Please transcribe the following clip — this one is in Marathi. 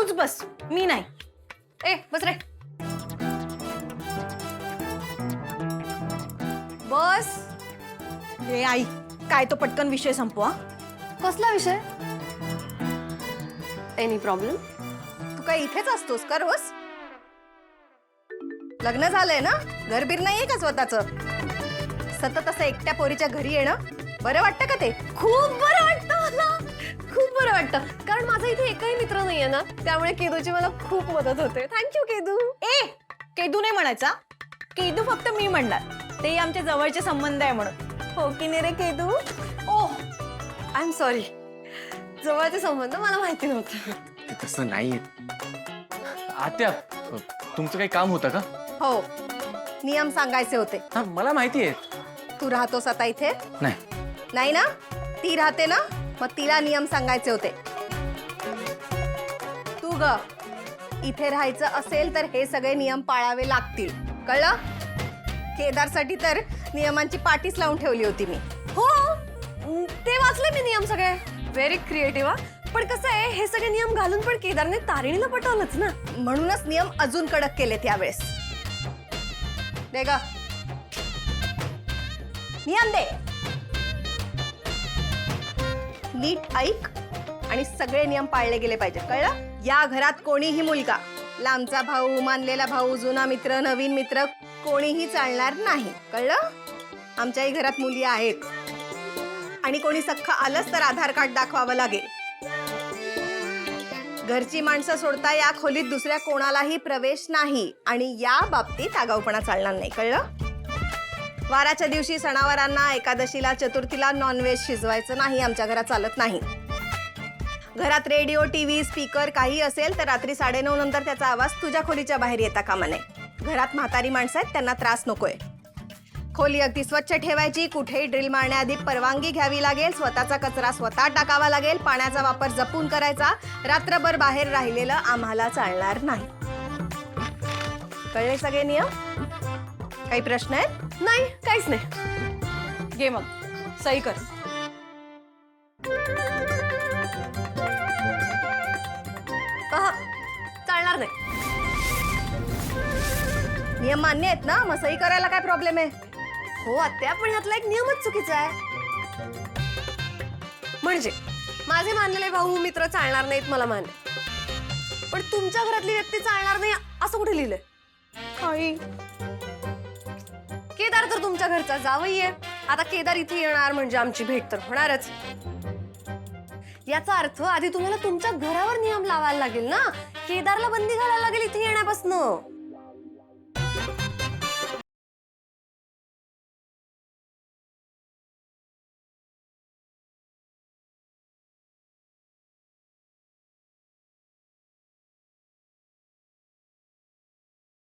तूच बस, मी नाही. ए बस रे. बस. हे आई, काय तो पटकन विषय संपवा. कसला विषय? Any problem? तू काय इथेच असतोस का रोज? लग्न झालंय ना, घरबीर नाहीये का स्वतःचं? सतत असं एकट्या पोरीच्या घरी येणं बरं वाटतं का ते? खूप बरं वाटतं मला, खूप बरं वाटतं. कारण माझा इथे एकही मित्र नाहीये ना, त्यामुळे केदूची मला खूप मदत होते. थँक्यू केदू. ए, केदू नाही म्हणायचा. केदू फक्त मी म्हणणार. ते आमच्या जवळचे संबंध आहे म्हणून. हो की नाही रे केदू? ओह, आय एम सॉरी. जवळचे संबंध मला माहिती नव्हतं. ते तसं नाहीये. आत्या, तुमचं काही काम होतं का? हो, नियम सांगायचे होते. हा, मला माहिती आहे. तू राहतोस आता इथे? नाही. नाही ना? ती राहते ना, मग तिला नियम सांगायचे होते. तू ग इथे राहायचं असेल तर हे सगळे नियम पाळावे लागतील, कळलं? केदारसाठी तर नियमांची पाटीच लावून ठेवली होती मी. हो, ते वाचले मी नियम सगळे. Very creative. पण कसं आहे, हे सगळे नियम घालून पण केदारने तारिणीला पटवलंच ना. म्हणूनच नियम अजून कडक केलेत यावेळेस. दे ग नियम दे. नीट ऐक आणि सगळे नियम पाळले गेले पाहिजेत, कळलं? या घरात कोणीही मुलगा, लांबचा भाऊ, मानलेला भाऊ, जुना मित्र, नवीन मित्र कोणीही चालणार नाही, कळलं? आमच्याही घरात मुली आहेत. आणि कोणी सख्खं आलंच तर आधार कार्ड दाखवावं लागेल. घरची माणसं सोडता या खोलीत दुसऱ्या कोणालाही प्रवेश नाही. आणि या बाबतीत आगाऊपणा चालणार नाही, कळलं? वाराच्या दिवशी, सणावारांना, एकादशीला, चतुर्थीला नॉनव्हेज शिजवायचं नाही. आमच्या घरात चालत नाही. घरात रेडिओ, टीव्ही, स्पीकर काही असेल तर रात्री 9:30 नंतर त्याचा आवाज तुझ्या खोलीच्या बाहेर येता कामा नये. घरात म्हातारी माणसं आहेत, त्यांना त्रास नकोय. खोली अगदी स्वच्छ ठेवायची. कुठेही ड्रिल मारण्याआधी परवानगी घ्यावी लागेल. स्वतःचा कचरा स्वतः टाकावा लागेल. पाण्याचा वापर जपून करायचा. रात्रभर बाहेर राहिलेलं आम्हाला चालणार नाही. कळले सगळे नियम? काही प्रश्न आहेत? नाही, काहीच नाही. घे मग, सही कर. चालणार नाही. नियम मान्य आहेत ना? मग सही करायला काय प्रॉब्लेम आहे? हो आत्या, पण यातला एक नियमच चुकीचा आहे. म्हणजे माझे मानलेले भाऊ मित्र चालणार नाहीत, मला मान्य. पण तुमच्या घरातली व्यक्ती चालणार नाही असं कुठे लिहिलंय? आई, केदार तर तुमच्या घरचा जावई आहे. आता केदार इथे येणार म्हणजे आमची भेट तर होणारच. याचा अर्थ आधी तुम्हाला तुमच्या घरावर नियम लावायला लागेल ना. केदारला बंदी घालायला लागेल इथे येण्यापासून.